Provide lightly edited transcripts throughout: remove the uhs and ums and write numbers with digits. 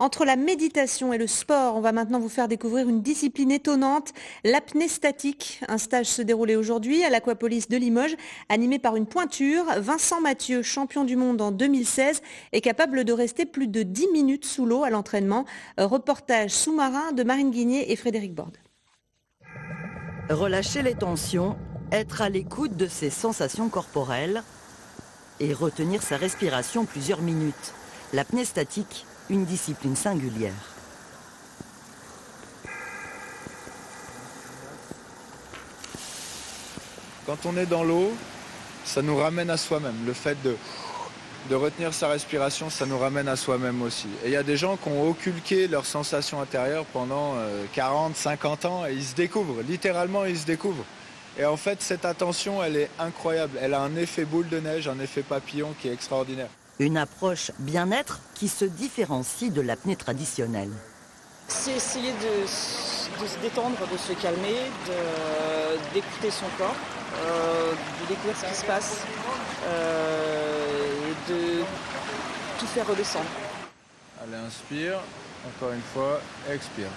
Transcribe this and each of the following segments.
Entre la méditation et le sport, on va maintenant vous faire découvrir une discipline étonnante, l'apnée statique. Un stage se déroulait aujourd'hui à l'Aquapolis de Limoges, animé par une pointure. Vincent Mathieu, champion du monde en 2016, est capable de rester plus de 10 minutes sous l'eau à l'entraînement. Reportage sous-marin de Marine Guigné et Frédéric Borde. Relâcher les tensions, être à l'écoute de ses sensations corporelles et retenir sa respiration plusieurs minutes. L'apnée statique, une discipline singulière. Quand on est dans l'eau, ça nous ramène à soi-même. Le fait de retenir sa respiration, ça nous ramène à soi-même aussi. Et il y a des gens qui ont occulté leurs sensations intérieures pendant 40, 50 ans et ils se découvrent, littéralement ils se découvrent. Et en fait, cette attention, elle est incroyable. Elle a un effet boule de neige, un effet papillon qui est extraordinaire. Une approche bien-être qui se différencie de l'apnée traditionnelle. C'est essayer de se détendre, de se calmer, d'écouter son corps, de découvrir ce qui se passe, et de tout faire redescendre. Allez, inspire, encore une fois, expire.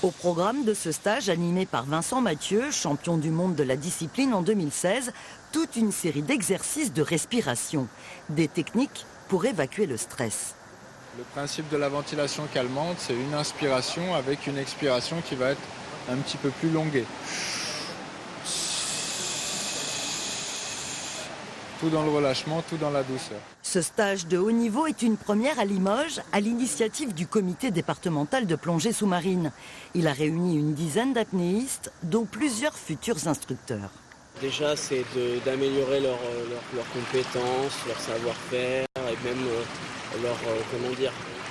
Au programme de ce stage animé par Vincent Mathieu, champion du monde de la discipline en 2016, toute une série d'exercices de respiration, des techniques pour évacuer le stress. Le principe de la ventilation calmante, c'est une inspiration avec une expiration qui va être un petit peu plus longuée. Tout dans le relâchement, tout dans la douceur. Ce stage de haut niveau est une première à Limoges, à l'initiative du comité départemental de plongée sous-marine. Il a réuni une dizaine d'apnéistes, dont plusieurs futurs instructeurs. Déjà, c'est d'améliorer leurs compétences, leur savoir-faire et même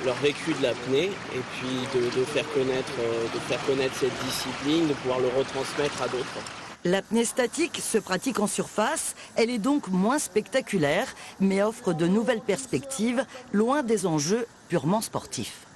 leur vécu de l'apnée. Et puis de faire connaître cette discipline, de pouvoir le retransmettre à d'autres. L'apnée statique se pratique en surface, elle est donc moins spectaculaire, mais offre de nouvelles perspectives, loin des enjeux purement sportifs.